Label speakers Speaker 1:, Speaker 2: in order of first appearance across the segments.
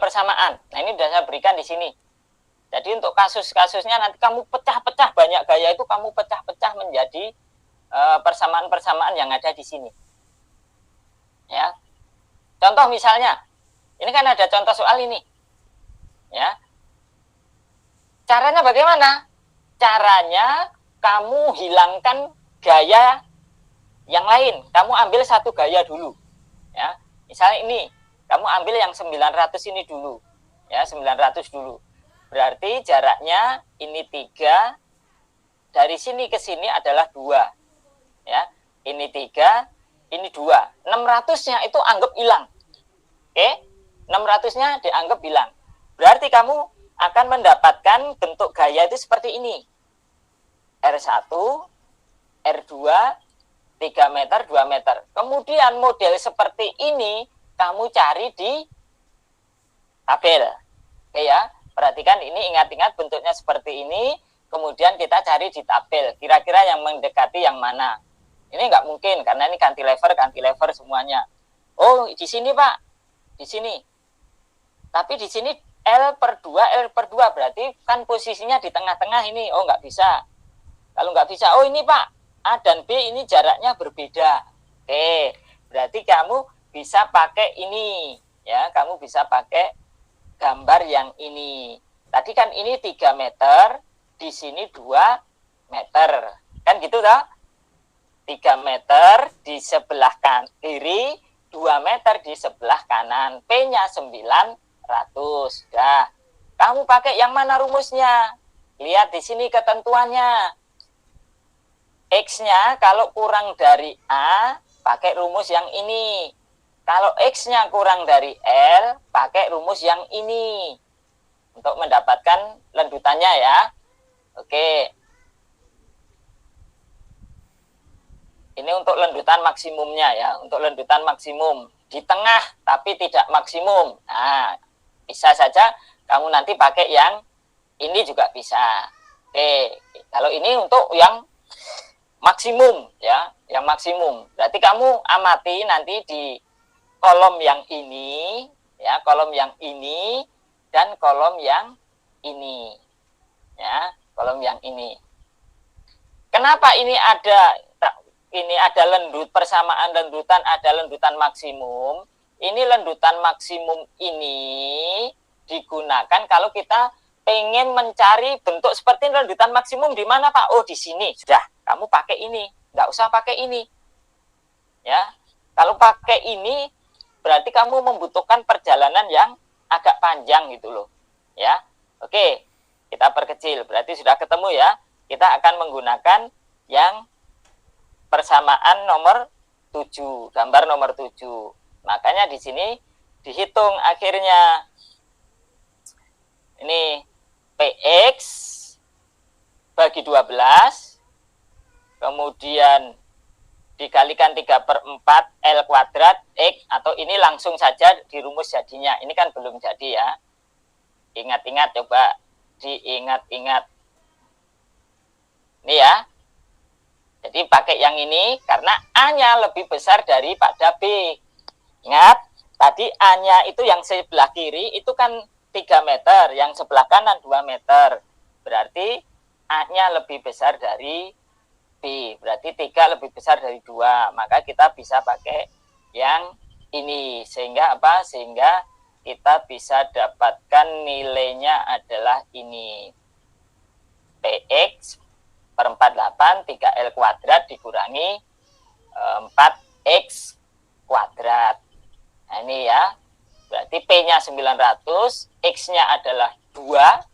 Speaker 1: persamaan. Nah, ini sudah saya berikan di sini. Jadi untuk kasus-kasusnya nanti kamu pecah-pecah, banyak gaya itu kamu pecah-pecah menjadi persamaan-persamaan yang ada di sini. Ya. Contoh misalnya, ini kan ada contoh soal ini. Ya. Caranya bagaimana? Caranya kamu hilangkan gaya yang lain. Kamu ambil satu gaya dulu. Ya. Misalnya ini, kamu ambil yang 900 ini dulu. Ya, 900 dulu. Berarti jaraknya ini 3, dari sini ke sini adalah 2. Ya, ini 3, ini 2. 600-nya itu anggap hilang. Oke? 600-nya dianggap hilang. Berarti kamu akan mendapatkan bentuk gaya itu seperti ini. R1, R2, 3 meter, 2 meter. Kemudian model seperti ini kamu cari di tabel. Oke ya? Perhatikan ini, ingat-ingat bentuknya seperti ini, kemudian kita cari di tabel, kira-kira yang mendekati yang mana. Ini nggak mungkin, karena ini cantilever semuanya. Oh, di sini Pak, di sini. Tapi di sini L/2, berarti kan posisinya di tengah-tengah ini. Oh, nggak bisa. Kalau nggak bisa, oh ini Pak, A dan B ini jaraknya berbeda. Oke, berarti kamu bisa pakai ini. Ya, kamu bisa pakai gambar yang ini. Tadi kan ini 3 meter, di sini 2 meter. Kan gitu toh? 3 meter di sebelah kiri, 2 meter di sebelah kanan. P-nya 900. Dah. Kamu pakai yang mana rumusnya? Lihat di sini ketentuannya. X-nya kalau kurang dari A, pakai rumus yang ini. Kalau X-nya kurang dari L, pakai rumus yang ini. Untuk mendapatkan lendutannya ya. Oke. Ini untuk lendutan maksimumnya ya. Untuk lendutan maksimum. Di tengah tapi tidak maksimum. Nah, bisa saja kamu nanti pakai yang ini juga bisa. Oke. Kalau ini untuk yang maksimum ya. Yang maksimum. Berarti kamu amati nanti di kolom yang ini, ya, kolom yang ini dan kolom yang ini, ya, kolom yang ini. Kenapa ini ada persamaan lendutan, ada lendutan maksimum? Ini lendutan maksimum ini digunakan kalau kita pengen mencari bentuk seperti lendutan maksimum di mana Pak? Oh di sini, sudah, kamu pakai ini, nggak usah pakai ini, ya. Kalau pakai ini berarti kamu membutuhkan perjalanan yang agak panjang gitu loh. Ya. Oke, kita perkecil. Berarti sudah ketemu ya. Kita akan menggunakan yang persamaan nomor 7, gambar nomor 7. Makanya di sini dihitung akhirnya. Ini PX bagi 12. Kemudian dikalikan 3/4 L kuadrat X, atau ini langsung saja dirumus jadinya. Ini kan belum jadi ya. Ingat-ingat, coba diingat-ingat. Ini ya. Jadi pakai yang ini karena A-nya lebih besar daripada B. Ingat, tadi A-nya itu yang sebelah kiri itu kan 3 meter, yang sebelah kanan 2 meter. Berarti A-nya lebih besar dari B, berarti 3 lebih besar dari 2, maka kita bisa pakai yang ini. Sehingga apa? Sehingga kita bisa dapatkan nilainya adalah ini. PX per 48, 3L kuadrat dikurangi 4X kuadrat. Nah ini ya, berarti P-nya 900, X-nya adalah 2,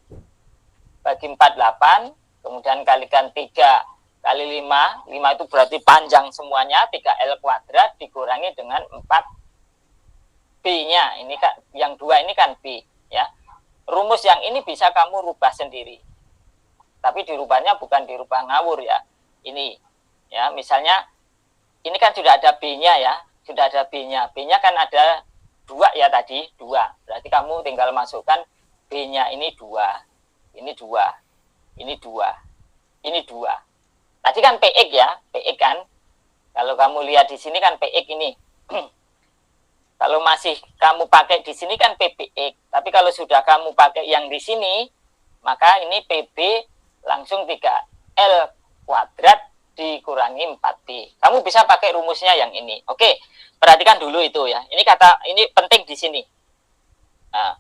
Speaker 1: bagi 48, kemudian kalikan 3 kali 5, 5 itu berarti panjang semuanya, 3L kuadrat dikurangi dengan 4B-nya, ini kan yang 2 ini kan B, ya. Rumus yang ini bisa kamu rubah sendiri. Tapi dirubahnya bukan dirubah ngawur ya. Ini, ya, misalnya ini kan sudah ada B-nya ya, sudah ada B-nya. B-nya kan ada 2 ya tadi, 2. Berarti kamu tinggal masukkan B-nya ini 2, ini 2, ini 2, ini 2. Tadi kan PX ya, PX kan. Kalau kamu lihat di sini kan PX ini. Kalau masih kamu pakai di sini kan PPX. Tapi kalau sudah kamu pakai yang di sini, maka ini PB langsung 3L kuadrat dikurangi 4B. Kamu bisa pakai rumusnya yang ini. Oke, perhatikan dulu itu ya. Ini penting di sini. Nah,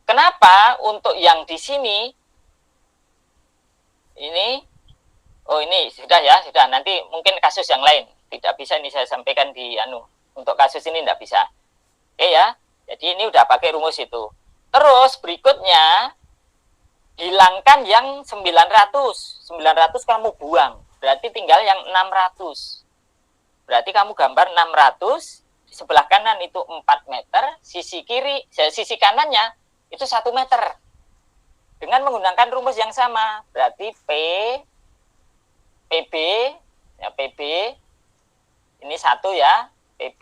Speaker 1: kenapa untuk yang di sini ini sudah ya, sudah. Nanti mungkin kasus yang lain tidak bisa ini saya sampaikan di untuk kasus ini tidak bisa. Oke ya. Jadi ini udah pakai rumus itu. Terus berikutnya hilangkan yang 900. 900 kamu buang. Berarti tinggal yang 600. Berarti kamu gambar 600, di sebelah kanan itu 4 meter, sisi kanannya itu 1 meter. Dengan menggunakan rumus yang sama. Berarti PB ini 1 ya, PB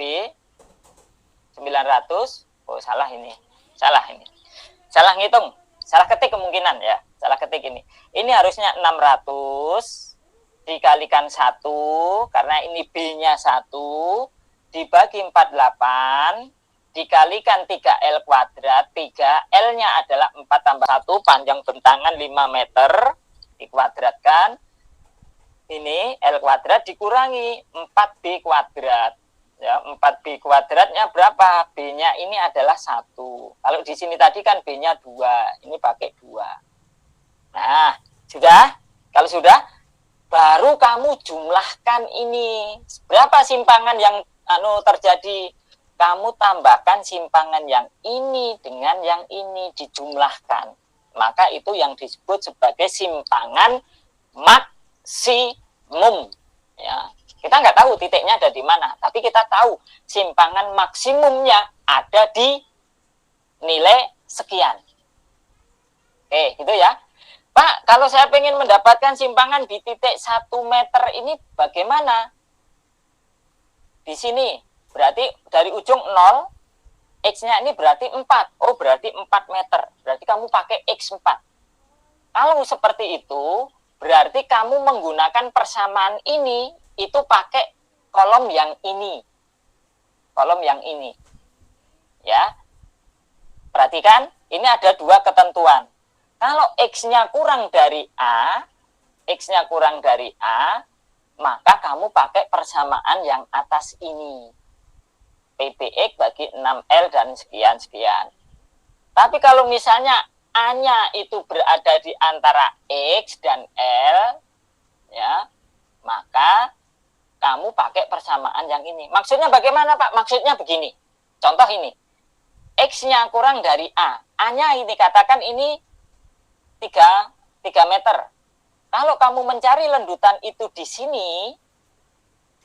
Speaker 1: 900. Oh, salah ini. Salah ngitung, salah ketik kemungkinan ya. Salah ketik ini. Ini harusnya 600 dikalikan 1 karena ini B-nya 1 dibagi 48 dikalikan 3L kuadrat. 3L-nya adalah 4 tambah 1, panjang bentangan 5 meter dikuadratkan. Ini L kuadrat dikurangi 4B kuadrat. Ya, 4B kuadratnya berapa? B-nya ini adalah 1. Kalau di sini tadi kan B-nya 2. Ini pakai 2. Nah, sudah? Kalau sudah, baru kamu jumlahkan ini. Berapa simpangan yang terjadi? Kamu tambahkan simpangan yang ini dengan yang ini dijumlahkan. Maka itu yang disebut sebagai simpangan maksimum. Ya, kita nggak tahu titiknya ada di mana, tapi kita tahu simpangan maksimumnya ada di nilai sekian. Oke, gitu ya. Pak, kalau saya pengen mendapatkan simpangan di titik 1 meter ini bagaimana? Di sini, berarti dari ujung 0, X-nya ini berarti 4. Oh, berarti 4 meter. Berarti kamu pakai X4. Kalau seperti itu, berarti kamu menggunakan persamaan ini, itu pakai kolom yang ini. Kolom yang ini. Ya. Perhatikan, ini ada 2 ketentuan. Kalau X-nya kurang dari A, X-nya kurang dari A, maka kamu pakai persamaan yang atas ini. PBX bagi 6L dan sekian-sekian. Tapi kalau misalnya A-nya itu berada di antara X dan L, ya, maka kamu pakai persamaan yang ini. Maksudnya bagaimana, Pak? Maksudnya begini. Contoh ini. X-nya kurang dari A. A-nya ini katakan ini 3 meter. Kalau kamu mencari lendutan itu di sini,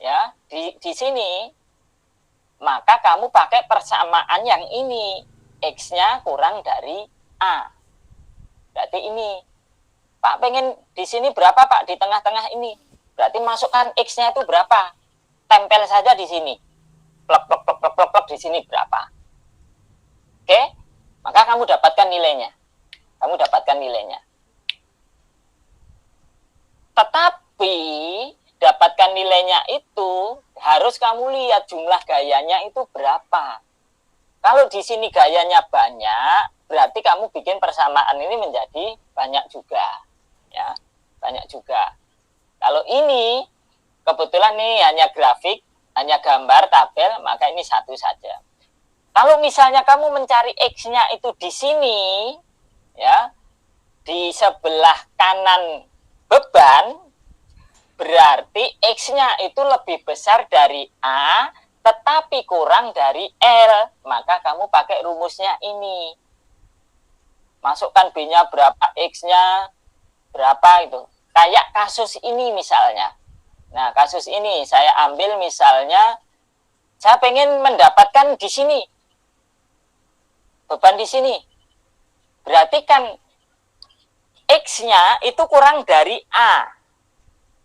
Speaker 1: ya, di sini, maka kamu pakai persamaan yang ini. X-nya kurang dari A. Berarti ini. Pak, pengen di sini berapa, Pak? Di tengah-tengah ini. Berarti masukkan X-nya itu berapa? Tempel saja di sini. Plek di sini berapa? Oke? Maka kamu dapatkan nilainya. Tetapi dapatkan nilainya itu harus kamu lihat jumlah gayanya itu berapa. Kalau di sini gayanya banyak, berarti kamu bikin persamaan ini menjadi banyak juga. Ya, banyak juga. Kalau ini kebetulan nih hanya grafik, hanya gambar, tabel, maka ini 1 saja. Kalau misalnya kamu mencari X-nya itu di sini, ya, di sebelah kanan beban, berarti X-nya itu lebih besar dari A, tetapi kurang dari L. Maka kamu pakai rumusnya ini. Masukkan B-nya berapa, X-nya berapa itu. Kayak kasus ini misalnya. Nah, kasus ini saya ambil misalnya, saya pengen mendapatkan di sini. Beban di sini. Berarti kan X-nya itu kurang dari A.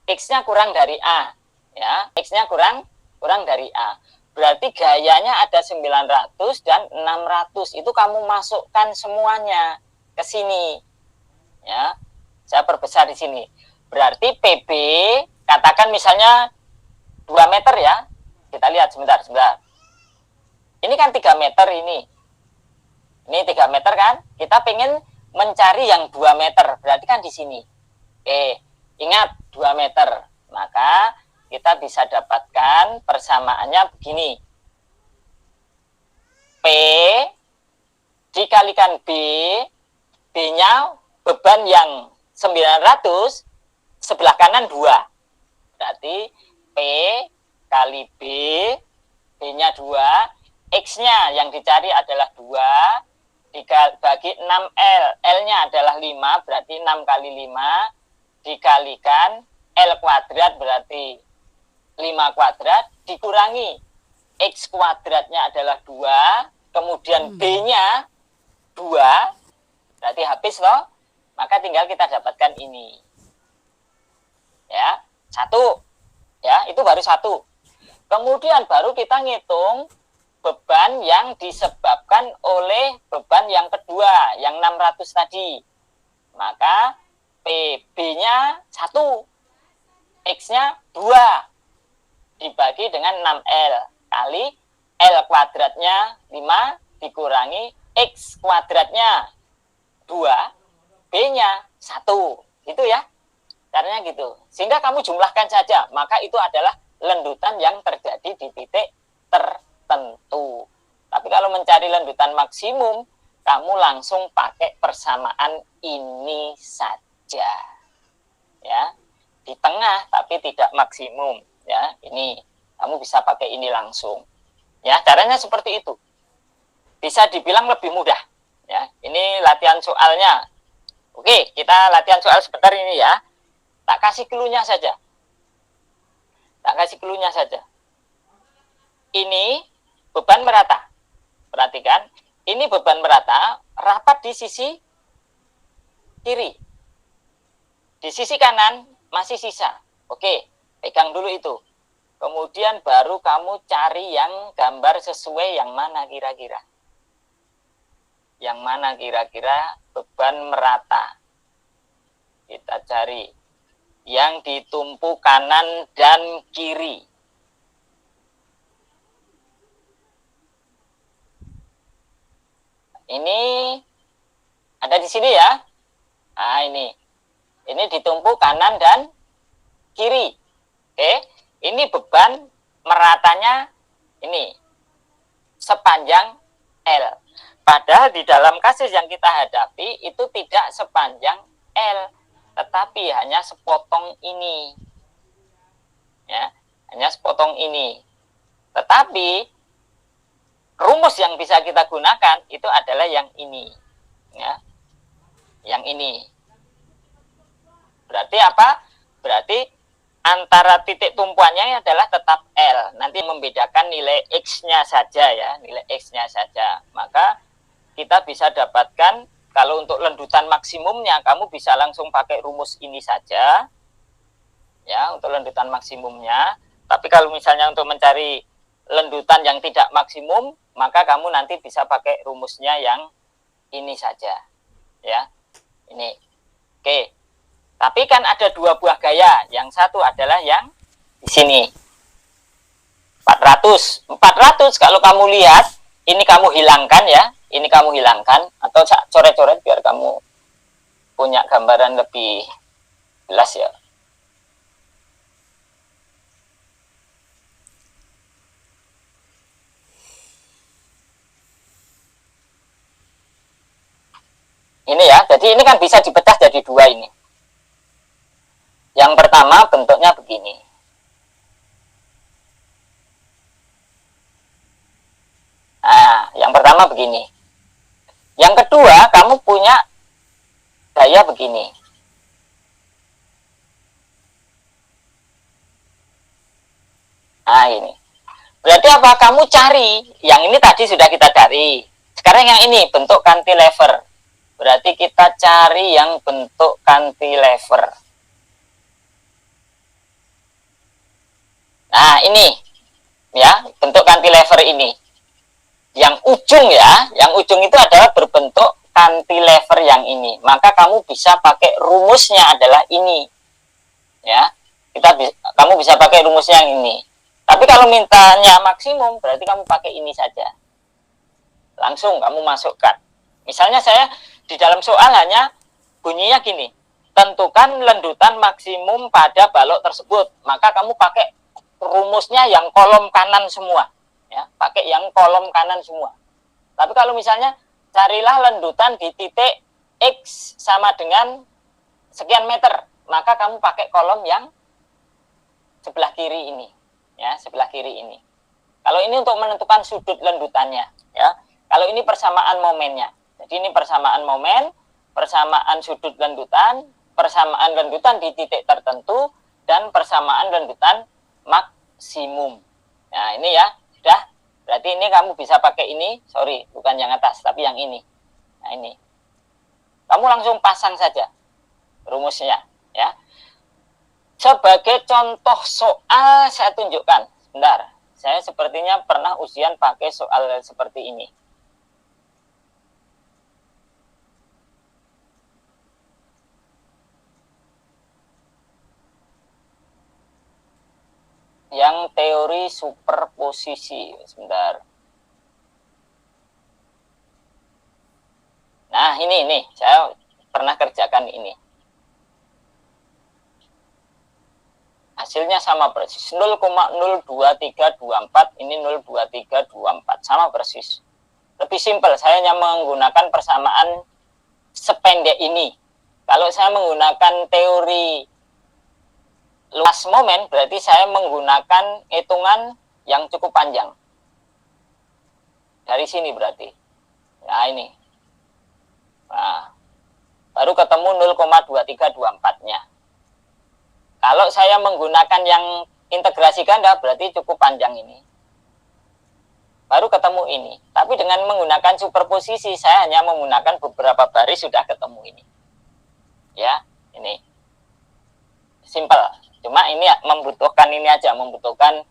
Speaker 1: X-nya kurang dari A. Ya, X-nya kurang dari A. Berarti gayanya ada 900 dan 600. Itu kamu masukkan semuanya ke sini. Ya. Saya perbesar di sini. Berarti PB, katakan misalnya 2 meter ya. Kita lihat sebentar. Ini kan 3 meter ini. Ini 3 meter kan? Kita pengen mencari yang 2 meter. Berarti kan di sini. Oke, ingat 2 meter. Maka kita bisa dapatkan persamaannya begini. P dikalikan B, B-nya beban yang 900, sebelah kanan 2. Berarti P kali B, B-nya 2, X-nya yang dicari adalah 2, bagi 6L, L-nya adalah 5, berarti 6 kali 5, dikalikan L kuadrat berarti 5 kuadrat, dikurangi X kuadratnya adalah 2, kemudian B-nya 2, berarti habis loh, maka tinggal kita dapatkan ini. Ya, 1. Ya, itu baru 1. Kemudian baru kita ngitung beban yang disebabkan oleh beban yang kedua, yang 600 tadi. Maka PB-nya 1, X-nya 2, dibagi dengan 6L, kali L kuadratnya 5, dikurangi X kuadratnya 2, B-nya 1. Gitu ya, caranya gitu. Sehingga kamu jumlahkan saja, maka itu adalah lendutan yang terjadi di titik tertentu. Tapi kalau mencari lendutan maksimum, kamu langsung pakai persamaan ini saja. Ya, di tengah tapi tidak maksimum. Ya, ini kamu bisa pakai ini langsung. Ya, caranya seperti itu. Bisa dibilang lebih mudah. Ya, ini latihan soalnya. Oke, kita latihan soal sebentar ini ya. Tak kasih clue-nya saja. Tak kasih clue-nya saja. Ini beban merata. Perhatikan, ini beban merata, rapat di sisi kiri. Di sisi kanan masih sisa. Oke, pegang dulu itu. Kemudian baru kamu cari yang gambar sesuai yang mana kira-kira. Yang mana kira-kira beban merata. Kita cari yang ditumpu kanan dan kiri. Ini ada di sini ya. Nah, ini ditumpu kanan dan kiri. Oke, ini beban meratanya ini sepanjang L. Padahal di dalam kasus yang kita hadapi itu tidak sepanjang L, tetapi hanya sepotong ini. Ya, hanya sepotong ini. Tetapi rumus yang bisa kita gunakan itu adalah yang ini. Ya. Yang ini. Berarti apa? Berarti antara titik tumpuannya adalah tetap L. Nanti membedakan nilai X-nya saja ya, nilai X-nya saja. Maka kita bisa dapatkan, kalau untuk lendutan maksimumnya, kamu bisa langsung pakai rumus ini saja. Ya, untuk lendutan maksimumnya. Tapi kalau misalnya untuk mencari lendutan yang tidak maksimum, maka kamu nanti bisa pakai rumusnya yang ini saja. Ya, ini. Oke. Tapi kan ada 2 buah gaya. Yang satu adalah yang di sini. 400. 400 kalau kamu lihat, ini kamu hilangkan ya. Ini kamu hilangkan. Atau coret-coret biar kamu punya gambaran lebih jelas ya. Ini ya. Jadi ini kan bisa dipecah jadi 2 ini. Yang pertama bentuknya begini. Nah, yang pertama begini. Yang kedua, kamu punya gaya begini. Nah, ini. Berarti apa? Kamu cari. Yang ini tadi sudah kita cari. Sekarang yang ini, bentuk cantilever. Berarti kita cari yang bentuk cantilever. Nah, ini ya, bentuk cantilever ini. Yang ujung ya, yang ujung itu adalah berbentuk cantilever yang ini. Maka kamu bisa pakai rumusnya adalah ini. Ya. Kamu bisa pakai rumusnya yang ini. Tapi kalau mintanya maksimum, berarti kamu pakai ini saja. Langsung kamu masukkan. Misalnya saya di dalam soal hanya bunyinya gini, tentukan lendutan maksimum pada balok tersebut. Maka kamu pakai rumusnya yang kolom kanan semua, ya, pakai yang kolom kanan semua. Tapi kalau misalnya carilah lendutan di titik X sama dengan sekian meter, maka kamu pakai kolom yang sebelah kiri ini, ya, sebelah kiri ini. Kalau ini untuk menentukan sudut lendutannya, ya. Kalau ini persamaan momennya. Jadi ini persamaan momen, persamaan sudut lendutan, persamaan lendutan di titik tertentu, dan persamaan lendutan maksimum. Nah, ini ya, sudah. Berarti ini kamu bisa pakai ini, sorry, bukan yang atas, tapi yang ini. Nah, ini. Kamu langsung pasang saja rumusnya, ya. Sebagai contoh soal saya tunjukkan. Sebentar, saya sepertinya pernah ujian pakai soal seperti ini. Yang teori superposisi, sebentar. Nah, ini saya pernah kerjakan ini. Hasilnya sama persis, 0,02324, ini 02324, sama persis. Lebih simpel, saya hanya menggunakan persamaan sependek ini. Kalau saya menggunakan teori luas momen, berarti saya menggunakan hitungan yang cukup panjang. Dari sini berarti. Nah, ini. Nah, baru ketemu 0,2324-nya. Kalau saya menggunakan yang integrasi ganda, berarti cukup panjang ini. Baru ketemu ini. Tapi dengan menggunakan superposisi, saya hanya menggunakan beberapa baris sudah ketemu ini. Ya, ini. Simple. Cuma ini membutuhkan ini aja, membutuhkan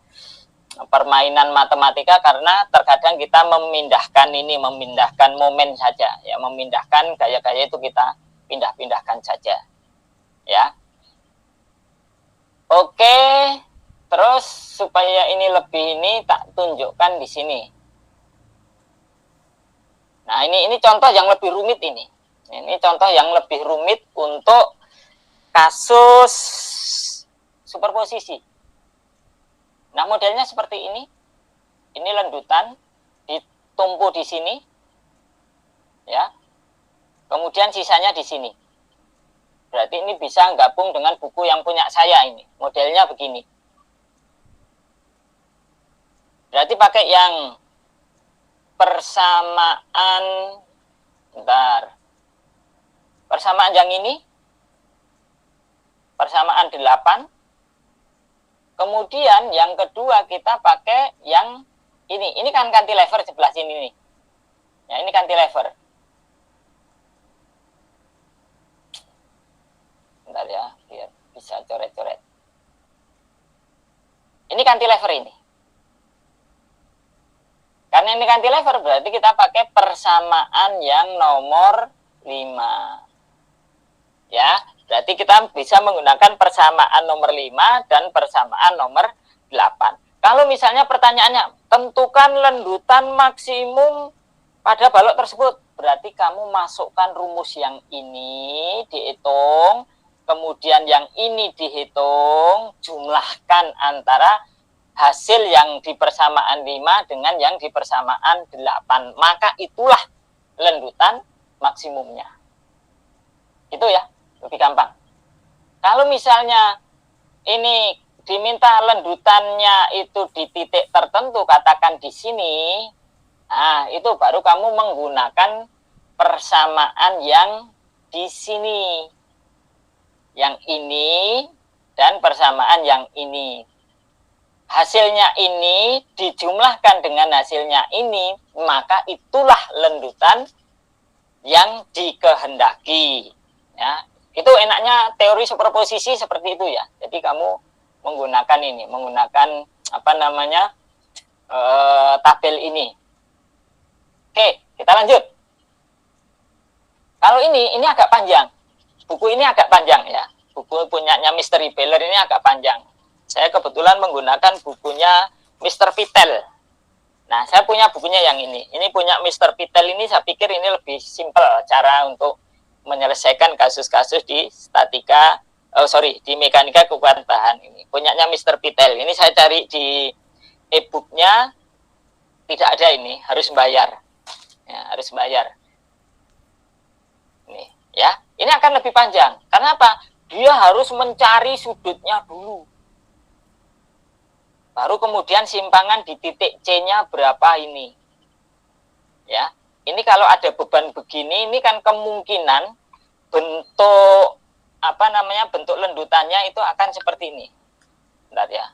Speaker 1: permainan matematika, karena terkadang kita memindahkan momen saja. Ya, memindahkan gaya-gaya itu kita pindah-pindahkan saja. Ya. Oke, terus supaya ini lebih ini tak tunjukkan di sini. Nah, ini contoh yang lebih rumit ini. Ini contoh yang lebih rumit untuk kasus superposisi. Nah, modelnya seperti ini. Ini lendutan ditumpu di sini. Ya. Kemudian sisanya di sini. Berarti ini bisa gabung dengan buku yang punya saya ini. Modelnya begini. Berarti pakai yang persamaan, bentar. Persamaan yang ini. Persamaan 8. Kemudian yang kedua kita pakai yang ini. Ini kan cantilever sebelah sini nih. Ya, ini cantilever. Bentar ya, biar bisa coret-coret. Ini cantilever ini. Karena ini cantilever, berarti kita pakai persamaan yang nomor 5. Ya, berarti kita bisa menggunakan persamaan nomor 5 dan persamaan nomor 8. Kalau misalnya pertanyaannya, tentukan lendutan maksimum pada balok tersebut. Berarti kamu masukkan rumus yang ini, dihitung. Kemudian yang ini dihitung, jumlahkan antara hasil yang di persamaan 5 dengan yang di persamaan 8. Maka itulah lendutan maksimumnya. Itu ya, lebih gampang. Kalau misalnya ini diminta lendutannya itu di titik tertentu, katakan di sini, nah itu baru kamu menggunakan persamaan yang di sini. Yang ini dan persamaan yang ini. Hasilnya ini dijumlahkan dengan hasilnya ini, maka itulah lendutan yang dikehendaki. Ya, itu enaknya teori superposisi seperti itu ya. Jadi kamu menggunakan ini, menggunakan tabel ini. Oke, kita lanjut. Kalau ini agak panjang. Buku ini agak panjang ya. Buku punyanya Mr. Beller ini agak panjang. Saya kebetulan menggunakan bukunya Mr. Vittel. Nah, saya punya bukunya yang ini. Ini punya Mr. Pitel ini, saya pikir ini lebih simpel cara untuk menyelesaikan kasus-kasus di statika, di mekanika kekuatan tahan ini. Punyanya Mr. Pitel. Ini saya cari di e-booknya, tidak ada ini, harus bayar. Ya, harus bayar. Ini, ya. Ini akan lebih panjang. Karena apa? Dia harus mencari sudutnya dulu. Baru kemudian simpangan di titik C-nya berapa ini. Ya. Ini kalau ada beban begini, ini kan kemungkinan bentuk bentuk lendutannya itu akan seperti ini. Bentar ya.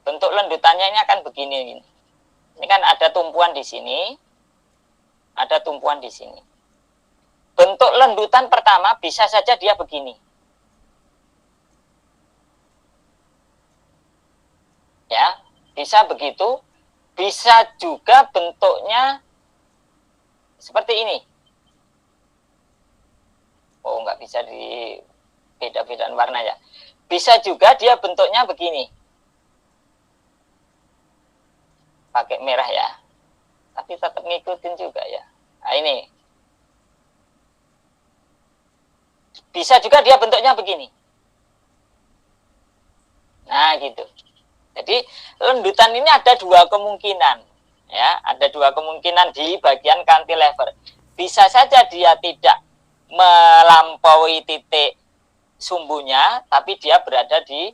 Speaker 1: Bentuk lendutannya ini akan begini. Ini kan ada tumpuan di sini. Ada tumpuan di sini. Bentuk lendutan pertama bisa saja dia begini. Ya, bisa begitu. Bisa juga bentuknya seperti ini. Oh, nggak bisa di beda-bedaan warna ya. Bisa juga dia bentuknya begini. Pakai merah ya. Tapi tetap ngikutin juga ya. Nah, ini. Bisa juga dia bentuknya begini. Nah, gitu. Jadi lendutan ini ada dua kemungkinan, ya, ada dua kemungkinan di bagian cantilever. Bisa saja dia tidak melampaui titik sumbunya, tapi dia berada di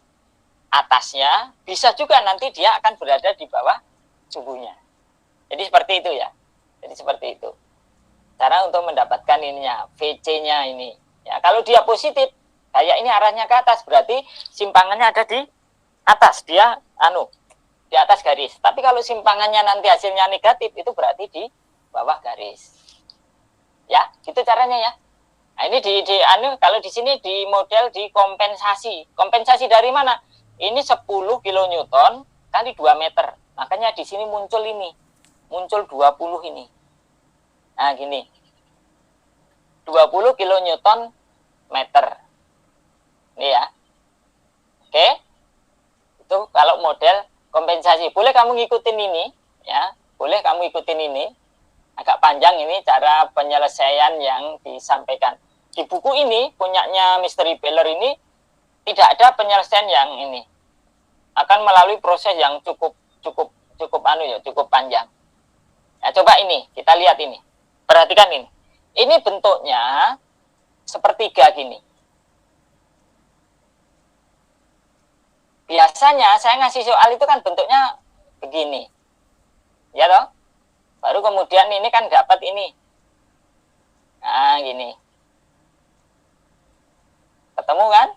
Speaker 1: atasnya. Bisa juga nanti dia akan berada di bawah sumbunya. Jadi seperti itu ya. Jadi seperti itu. Cara untuk mendapatkan ininya, VC-nya ini. Ya, kalau dia positif, kayak ini arahnya ke atas, berarti simpangannya ada di atas, dia di atas garis. Tapi kalau simpangannya nanti hasilnya negatif, itu berarti di bawah garis. Ya, gitu caranya ya. Nah, ini kalau di sini di model di kompensasi. Kompensasi dari mana? Ini 10 kilonewton kali 2 meter. Makanya di sini muncul ini. Muncul 20 ini. Nah, gini. 20 kilonewton meter. Ini ya. Oke. Itu kalau model kompensasi. Boleh kamu ngikutin ini, ya. Boleh kamu ikutin ini. Agak panjang ini cara penyelesaian yang disampaikan. Di buku ini, punyanya Mr. Beller ini, tidak ada penyelesaian yang ini. Akan melalui proses yang cukup panjang. Ya, coba ini, kita lihat ini. Perhatikan ini. Ini bentuknya sepertiga gini. Biasanya saya ngasih soal itu kan bentuknya begini. Ya toh? Baru kemudian ini kan dapat ini. Nah, gini. Ketemu kan?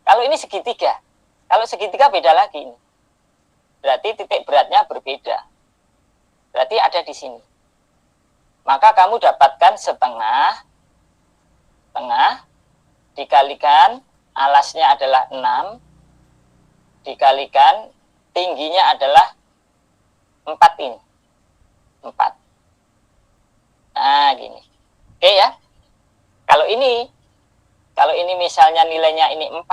Speaker 1: Kalau ini segitiga. Kalau segitiga beda lagi ini. Berarti titik beratnya berbeda. Berarti ada di sini. Maka kamu dapatkan setengah dikalikan alasnya adalah 6 dikalikan tingginya adalah 4 ini. 4. Nah, gini. Oke ya. Kalau ini misalnya nilainya ini 4.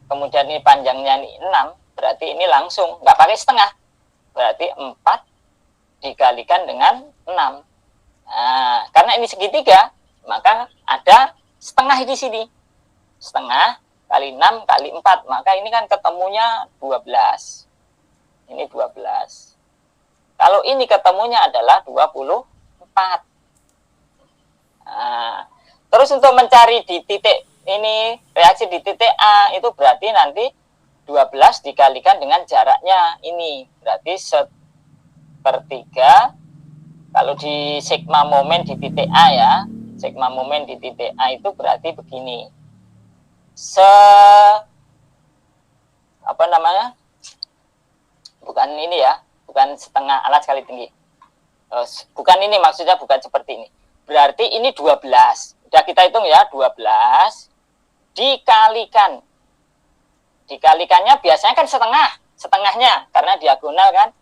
Speaker 1: Kemudian ini panjangnya ini 6, berarti ini langsung nggak pakai setengah. Berarti 4 dikalikan dengan 6. Nah, karena ini segitiga, maka ada setengah di sini. Setengah kali 6 kali 4, maka ini kan ketemunya 12. Ini 12. Kalau ini ketemunya adalah 24. Nah, terus untuk mencari di titik ini, reaksi di titik A, itu berarti nanti 12 dikalikan dengan jaraknya ini. Berarti sepertiga. Kalau di sigma momen di titik A ya, sigma momen di titik A itu berarti begini. Bukan ini ya, bukan setengah alat kali tinggi. Bukan ini, maksudnya bukan seperti ini. Berarti ini 12. Udah kita hitung ya, 12 dikalikan. Dikalikannya biasanya kan setengahnya karena diagonal kan.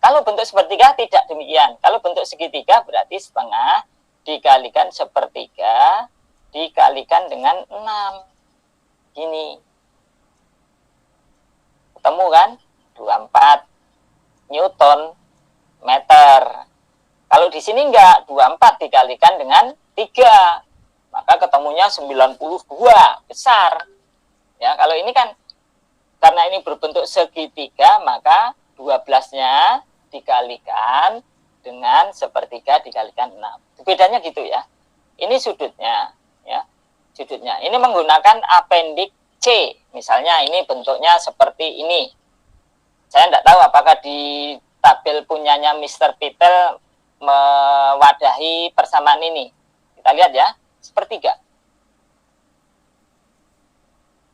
Speaker 1: Kalau bentuk sepertiga tidak demikian. Kalau bentuk segitiga berarti setengah dikalikan sepertiga dikalikan dengan 6. Gini. Ketemu kan? 24 Newton meter. Kalau di sini enggak, 24 dikalikan dengan 3, maka ketemunya 92, besar. Ya, kalau ini kan karena ini berbentuk segitiga, maka 12-nya dikalikan dengan sepertiga dikalikan 6. Bedanya gitu ya. Ini sudutnya, ya. Sudutnya. Ini menggunakan apendik C. Misalnya ini bentuknya seperti ini. Saya tidak tahu apakah di tabel punyanya Mr. Pitel mewadahi persamaan ini. Kita lihat ya, sepertiga.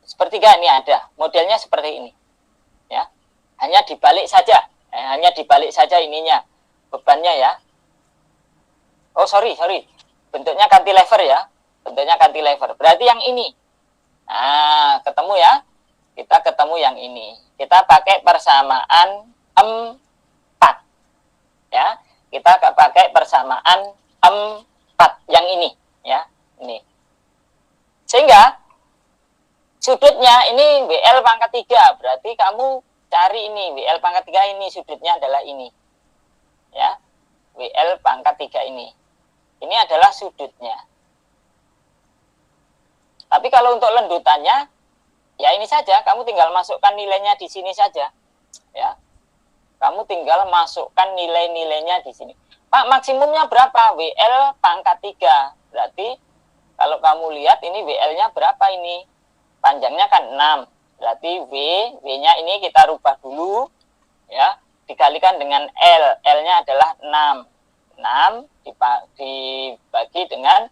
Speaker 1: Sepertiga ini ada, modelnya seperti ini. Ya. Hanya dibalik saja. Hanya dibalik saja ininya. Bebannya ya. Oh, sorry. Bentuknya cantilever ya. Bentuknya cantilever. Berarti yang ini. Nah, ketemu ya. Kita ketemu yang ini. Kita pakai persamaan 4. Ya. Kita pakai persamaan 4 yang ini ya. Ini. Sehingga sudutnya ini WL pangkat 3. Berarti kamu cari ini. WL pangkat 3 ini. Sudutnya adalah ini. Ya. WL pangkat 3 ini. Ini adalah sudutnya. Tapi kalau untuk lendutannya, ya ini saja. Kamu tinggal masukkan nilainya di sini saja. Ya. Kamu tinggal masukkan nilai-nilainya di sini. Pak, maksimumnya berapa? WL pangkat 3. Berarti kalau kamu lihat ini WL-nya berapa ini? Panjangnya kan 6. Berarti W-nya ini kita rubah dulu. Ya, dikalikan dengan L. L-nya adalah 6. 6 dibagi dengan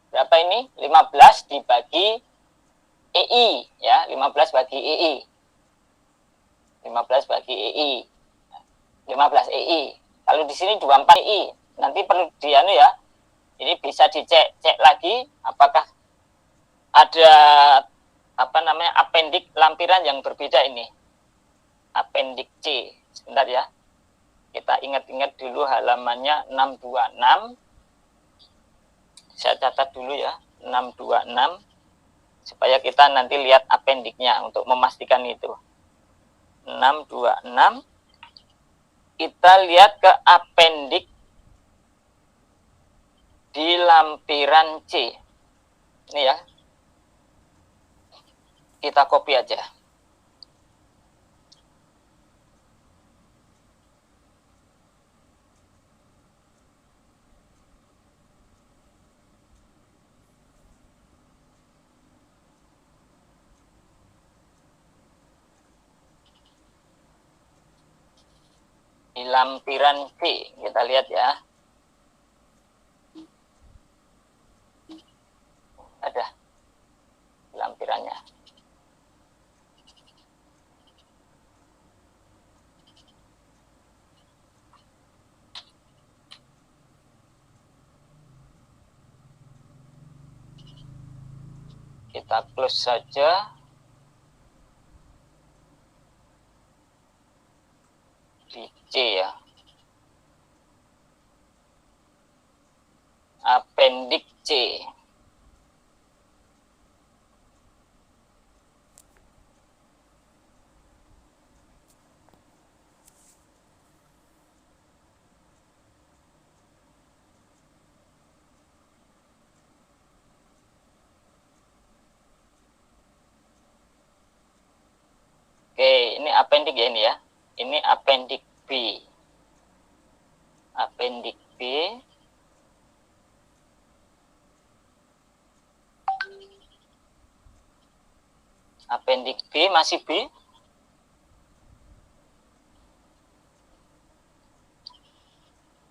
Speaker 1: berapa ini? 15 dibagi EI. Ya, 15 bagi EI. 15 bagi EI. 15 EI. Kalau di sini 24 EI. Nanti perlu dianu ya. Ini bisa dicek lagi apakah ada apendik lampiran yang berbeda ini. Apendik C. Sebentar ya. Kita ingat-ingat dulu halamannya 626. Saya catat dulu ya. 626. Supaya kita nanti lihat apendiknya untuk memastikan itu. 626. Kita lihat ke apendik di lampiran C. Ini ya. Kita copy aja. Di lampiran C, kita lihat ya. Ada lampirannya. Kita close saja. Di C ya. Apendik C. Oke, ini apendik ya ini ya. Ini apendik B. Apendik B. Apendik B masih B.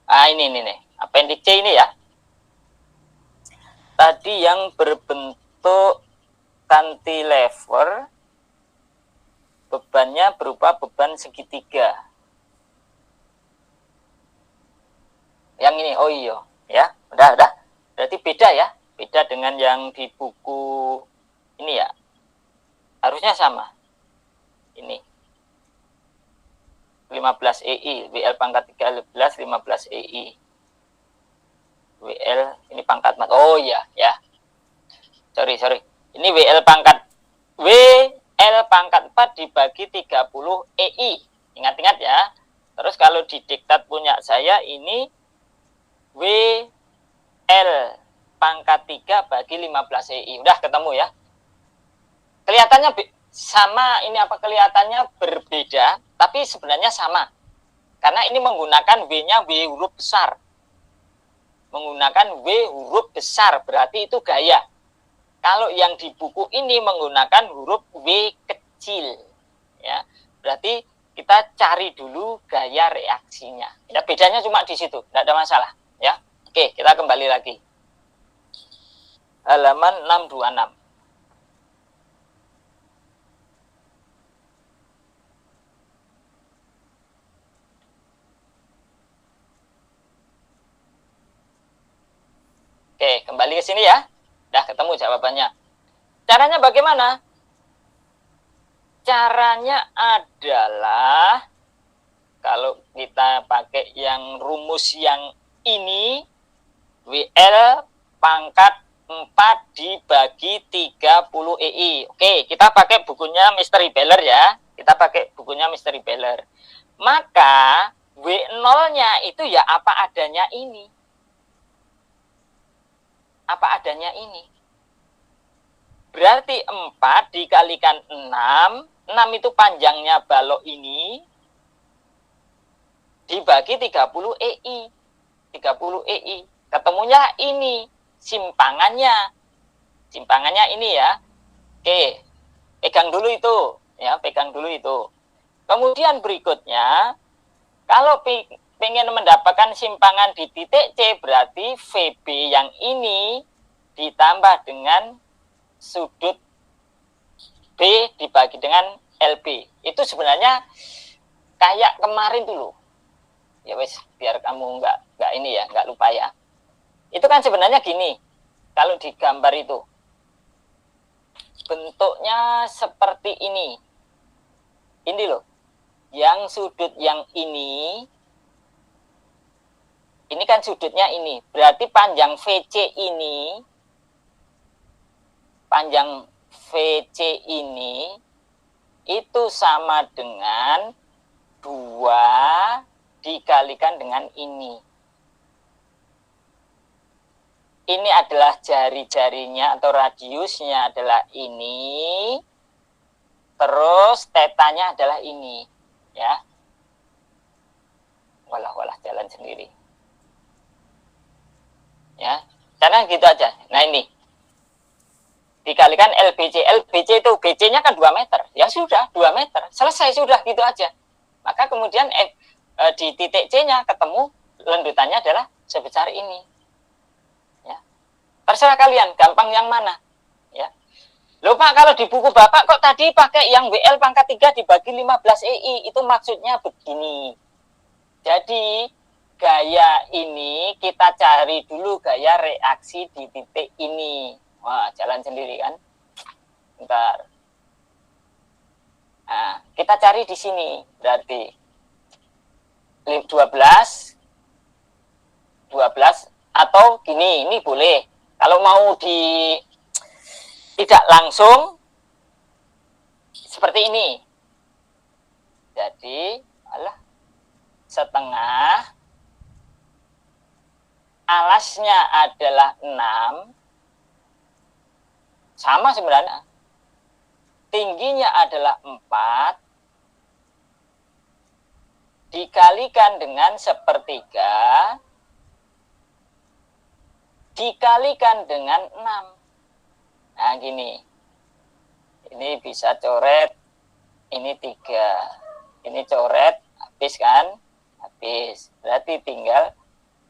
Speaker 1: Ah, ini nih. Apendik C ini ya. Tadi yang berbentuk cantilever, bebannya berupa beban segitiga. Yang ini, oh iya, ya, udah. Berarti beda ya, beda dengan yang di buku ini ya. Harusnya sama. Ini 15 EI, WL pangkat 13 15 EI. WL ini pangkat 4. Oh iya, ya. Sorry. Ini WL pangkat W L pangkat 4 dibagi 30 EI. Ingat-ingat ya. Terus kalau di diktat punya saya ini W L pangkat 3 bagi 15 EI. Udah ketemu ya. Kelihatannya sama, ini apa, kelihatannya berbeda, tapi sebenarnya sama. Karena ini menggunakan W-nya W huruf besar. Menggunakan W huruf besar, berarti itu gaya. Kalau yang di buku ini menggunakan huruf W kecil. Ya, berarti kita cari dulu gaya reaksinya. Ya, bedanya cuma di situ, tidak ada masalah. Ya, oke, kita kembali lagi. Halaman 626. Oke, kembali ke sini ya. Udah ketemu jawabannya. Caranya bagaimana? Caranya adalah, kalau kita pakai yang rumus yang ini, WL pangkat 4 dibagi 30 EI. Oke, kita pakai bukunya Mr. Beller ya. Kita pakai bukunya Mr. Beller. Maka W0-nya itu ya apa adanya ini. Apa adanya ini. Berarti 4 dikalikan 6, 6 itu panjangnya balok ini, dibagi 30 EI. 30 EI. Ketemunya ini, simpangannya. Simpangannya ini ya. Oke, pegang dulu itu. Ya, pegang dulu itu. Kemudian berikutnya, kalau pengen mendapatkan simpangan di titik C, berarti VB yang ini ditambah dengan sudut B dibagi dengan LB. Itu sebenarnya kayak kemarin dulu. Ya wes, biar kamu nggak ini ya, nggak lupa ya. Itu kan sebenarnya gini, kalau di gambar itu bentuknya seperti ini. Ini loh, yang sudut yang ini kan sudutnya ini. Berarti panjang VC ini, panjang VC ini itu sama dengan 2 dikalikan dengan ini. Ini adalah jari-jarinya atau radiusnya adalah ini. Terus tetanya adalah ini, ya. Walah jalan sendiri. Ya, karena gitu aja. Nah ini dikalikan LBC. LBC itu BC-nya kan 2 meter. Ya sudah, 2 meter. Selesai sudah, gitu aja. Maka kemudian di titik C-nya ketemu lendutannya adalah sebesar ini. Ya. Terserah kalian, gampang yang mana. Ya. Loh Pak, kalau di buku Bapak kok tadi pakai yang WL pangkat 3 dibagi 15 EI, itu maksudnya begini. Jadi gaya ini kita cari dulu gaya reaksi di titik ini. Wah, jalan sendiri kan? Bentar. Nah, kita cari di sini. Berarti 12 atau gini, ini boleh. Kalau mau tidak langsung seperti ini. Jadi, setengah, alasnya adalah 6, sama sebenarnya. Tingginya adalah 4, dikalikan dengan 1/3, dikalikan dengan 6. Nah, gini. Ini bisa coret, ini 3. Ini coret, habis kan? Habis. Berarti tinggal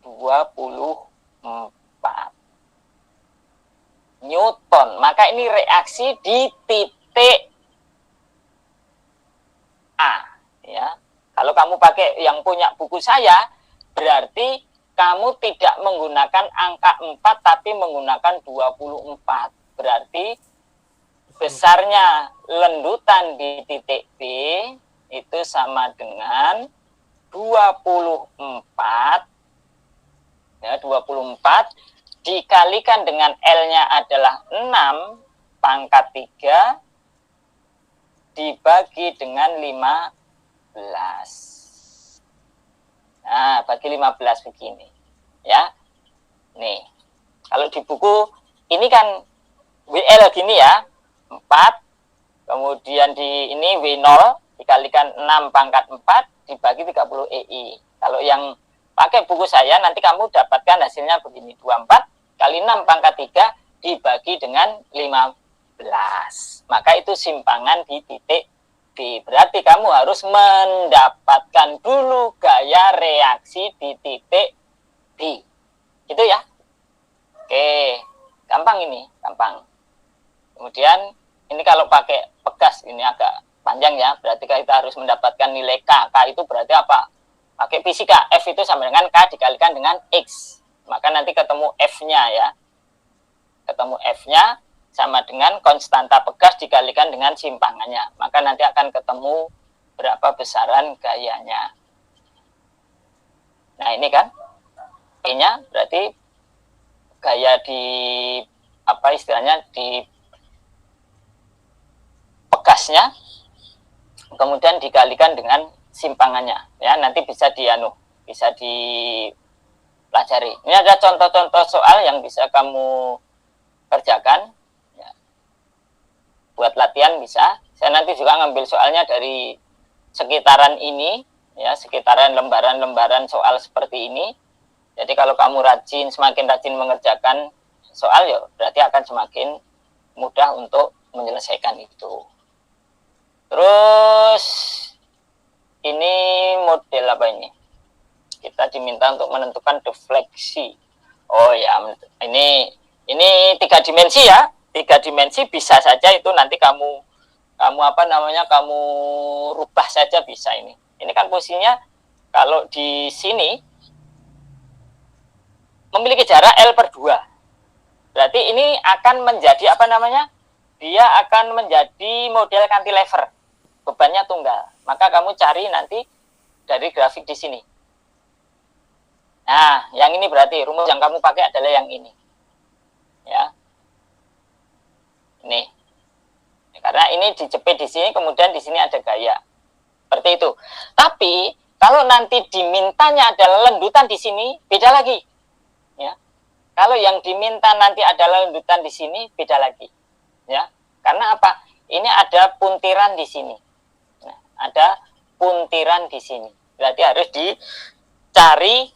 Speaker 1: 24 Newton. Maka ini reaksi di titik A, ya. Kalau kamu pakai yang punya buku saya, berarti kamu tidak menggunakan angka 4 tapi menggunakan 24. Berarti besarnya lendutan di titik B itu sama dengan 24, ya, 24 dikalikan dengan L-nya adalah 6 pangkat 3 dibagi dengan 15. Nah, bagi 15 begini. Ya. Nih. Kalau di buku ini kan WL gini ya. 4. Kemudian di ini W0 dikalikan 6 pangkat 4 dibagi 30 EI. Kalau yang pakai buku saya nanti kamu dapatkan hasilnya begini. 24 kali 6 pangkat 3 dibagi dengan 15. Maka itu simpangan di titik B. Berarti kamu harus mendapatkan dulu gaya reaksi di titik B. Gitu ya. Oke, gampang ini, gampang. Kemudian ini kalau pakai pegas ini agak panjang ya. Berarti kita harus mendapatkan nilai K. K itu berarti apa? Pakai fisika. F itu sama dengan K dikalikan dengan X. Maka nanti ketemu F-nya ya. Ketemu F-nya sama dengan konstanta pegas dikalikan dengan simpangannya. Maka nanti akan ketemu berapa besaran gayanya. Nah ini kan P-nya berarti gaya di apa istilahnya di pegasnya, kemudian dikalikan dengan simpangannya. Ya nanti bisa bisa dipelajari. Ini ada contoh-contoh soal yang bisa kamu kerjakan. Buat latihan bisa. Saya nanti juga ngambil soalnya dari sekitaran ini, ya, sekitaran lembaran-lembaran soal seperti ini. Jadi kalau kamu semakin rajin mengerjakan soal, ya berarti akan semakin mudah untuk menyelesaikan itu. Terus ini model apa ini? Kita diminta untuk menentukan defleksi. Oh ya, ini 3 dimensi ya. 3 dimensi bisa saja itu nanti kamu rubah saja bisa ini. Ini kan posisinya kalau di sini memiliki jarak L/2. Berarti ini akan menjadi dia akan menjadi model cantilever. Bebannya tunggal. Maka kamu cari nanti dari grafik di sini. Nah, yang ini berarti rumus yang kamu pakai adalah yang ini. Ya. Nih, karena ini dijepit di sini, kemudian di sini ada gaya, seperti itu. Tapi kalau nanti dimintanya adalah lendutan di sini, beda lagi. Ya, kalau yang diminta nanti adalah lendutan di sini, beda lagi. Ya, karena apa? Ini ada puntiran di sini. Nah, ada puntiran di sini. Berarti harus dicari.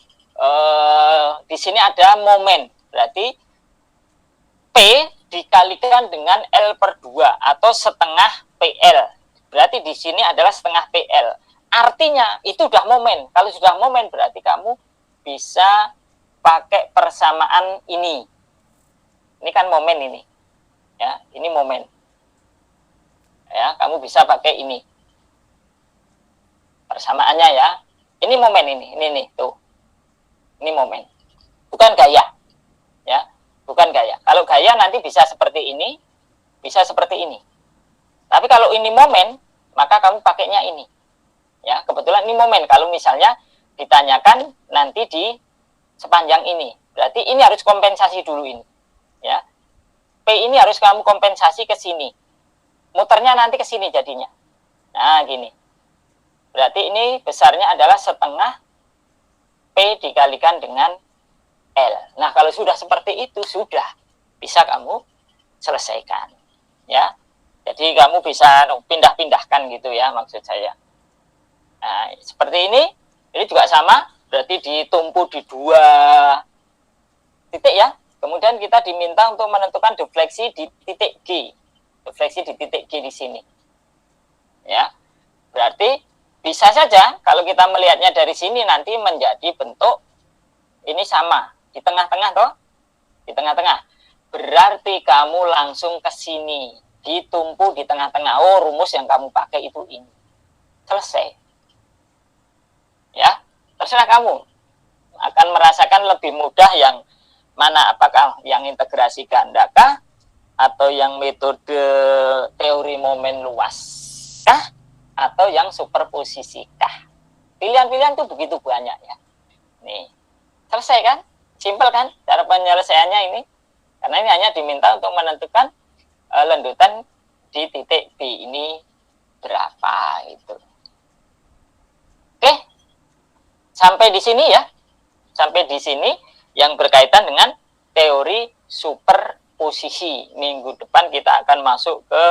Speaker 1: Di sini ada momen. Berarti P dikalikan dengan L/2 atau setengah PL. Berarti di sini adalah setengah PL. Artinya itu sudah momen. Kalau sudah momen berarti kamu bisa pakai persamaan ini. Ini kan momen ini. Ya, ini momen. Ya, kamu bisa pakai ini. Persamaannya ya. Ini momen ini nih, tuh. Ini momen. Bukan gaya. Ya. Bukan gaya. Kalau gaya nanti bisa seperti ini, bisa seperti ini. Tapi kalau ini momen, maka kamu pakainya ini. Ya, kebetulan ini momen. Kalau misalnya ditanyakan nanti di sepanjang ini, berarti ini harus kompensasi dulu ini. Ya, P ini harus kamu kompensasi ke sini. Muternya nanti ke sini jadinya. Nah, gini. Berarti ini besarnya adalah setengah P dikalikan dengan L. Nah, kalau sudah seperti itu, sudah bisa kamu selesaikan. Ya, jadi kamu bisa pindah-pindahkan gitu ya, maksud saya. Nah, seperti ini juga sama, berarti ditumpu di 2 titik ya. Kemudian kita diminta untuk menentukan defleksi di titik G. Defleksi di titik G di sini. Ya, berarti bisa saja kalau kita melihatnya dari sini nanti menjadi bentuk ini sama. Di tengah-tengah toh, di tengah-tengah. Berarti kamu langsung ke sini, ditumpu di tengah-tengah. Oh, rumus yang kamu pakai itu ini. Selesai. Ya, terserah kamu. Akan merasakan lebih mudah yang mana, apakah yang integrasi ganda kah, atau yang metode teori momen luas kah, atau yang superposisi kah. Pilihan-pilihan itu begitu banyak ya. Nih, selesai kan? Simpel kan cara penyelesaiannya ini? Karena ini hanya diminta untuk menentukan lendutan di titik B ini berapa itu. Oke, sampai di sini ya. Sampai di sini yang berkaitan dengan teori superposisi. Minggu depan kita akan masuk ke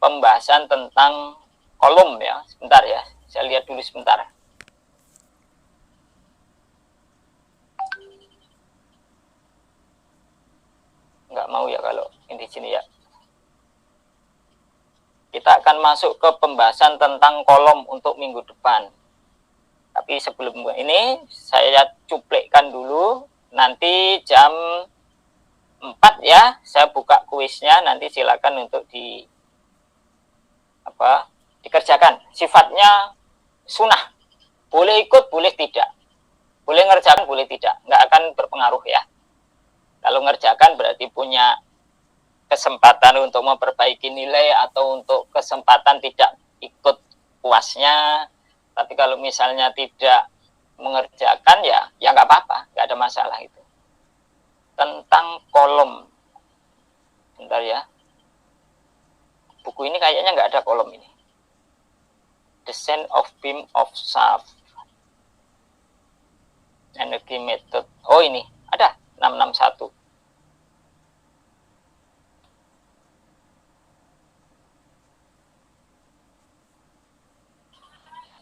Speaker 1: pembahasan tentang kolom ya. Sebentar ya, saya lihat dulu sebentar. Nggak mau ya kalau di sini ya. Kita akan masuk ke pembahasan tentang kolom untuk minggu depan. Tapi sebelum ini saya cuplikkan dulu. Nanti jam 4 ya, saya buka kuisnya. Nanti silakan untuk dikerjakan. Sifatnya sunnah. Boleh ikut, boleh tidak. Boleh ngerjakan, boleh tidak. Nggak akan berpengaruh ya. Kalau ngerjakan berarti punya kesempatan untuk memperbaiki nilai atau untuk kesempatan tidak ikut puasnya. Tapi kalau misalnya tidak mengerjakan ya nggak apa-apa, nggak ada masalah itu. Tentang kolom, bentar ya. Buku ini kayaknya nggak ada kolom ini. Descent of beam of shaft, energy method. Oh ini ada 661.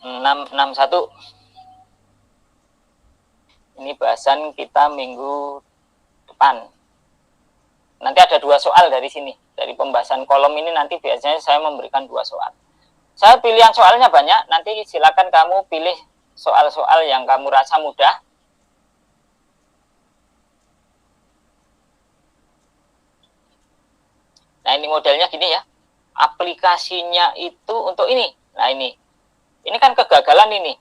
Speaker 1: 661. Ini bahasan kita minggu depan. Nanti ada 2 soal dari sini. Dari pembahasan kolom ini nanti biasanya saya memberikan 2 soal. Saya pilihan soalnya banyak. Nanti silakan kamu pilih soal-soal yang kamu rasa mudah. Nah ini modelnya gini ya. Aplikasinya itu untuk ini. Nah ini kan kegagalan ini.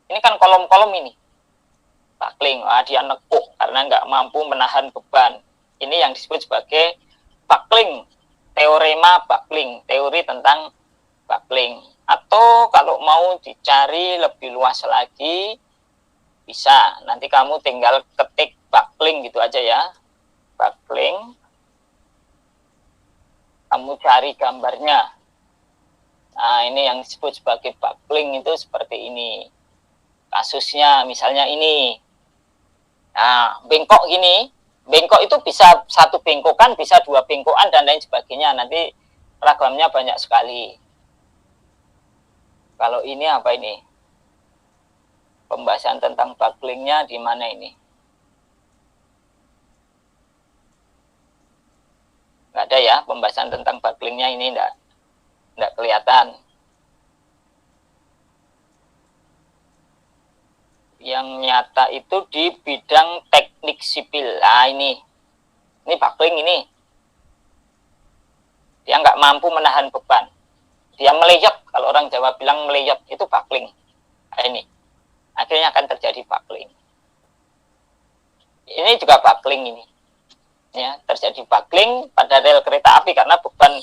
Speaker 1: Ini kan kolom-kolom ini. Buckling, dia nekuk karena nggak mampu menahan beban. Ini yang disebut sebagai buckling, teorema buckling, teori tentang buckling. Atau kalau mau dicari lebih luas lagi, bisa. Nanti kamu tinggal ketik buckling gitu aja ya. Buckling. Kamu cari gambarnya. Nah, ini yang disebut sebagai buckling itu seperti ini. Kasusnya misalnya ini. Nah, bengkok gini. Bengkok itu bisa 1 bengkokan, bisa 2 bengkokan, dan lain sebagainya. Nanti ragamnya banyak sekali. Kalau ini apa ini? Pembahasan tentang bucklingnya di mana ini? Nggak ada ya, pembahasan tentang bucklingnya ini nggak kelihatan. Yang nyata itu di bidang teknik sipil. Nah ini buckling ini. Dia nggak mampu menahan beban. Dia meleyot, kalau orang Jawa bilang meleyot, itu buckling. Nah ini, akhirnya akan terjadi buckling. Ini juga buckling ini. Ya, terjadi buckling pada rel kereta api karena beban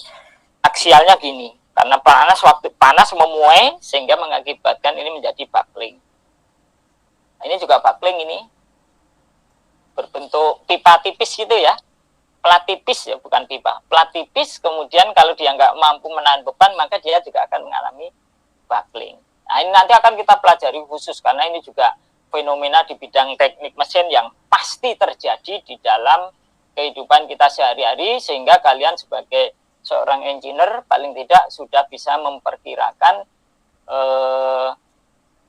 Speaker 1: aksialnya gini. Karena waktu panas memuai sehingga mengakibatkan ini menjadi buckling. Nah, ini juga buckling ini. Berbentuk pipa tipis gitu ya. Plat tipis ya, bukan pipa. Plat tipis, kemudian kalau dia nggak mampu menahan beban, maka dia juga akan mengalami buckling. Nah, ini nanti akan kita pelajari khusus, karena ini juga fenomena di bidang teknik mesin yang pasti terjadi di dalam kehidupan kita sehari-hari, sehingga kalian sebagai seorang engineer paling tidak sudah bisa memperkirakan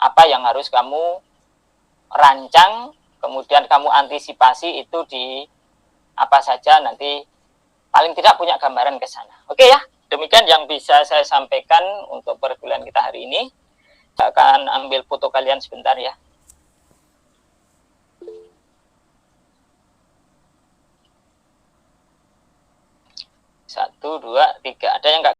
Speaker 1: apa yang harus kamu rancang, kemudian kamu antisipasi itu di apa saja, nanti paling tidak punya gambaran ke sana. Oke ya, demikian yang bisa saya sampaikan untuk perkuliahan kita hari ini. Saya akan ambil foto kalian sebentar ya. 1, 2, 3. Ada yang nggak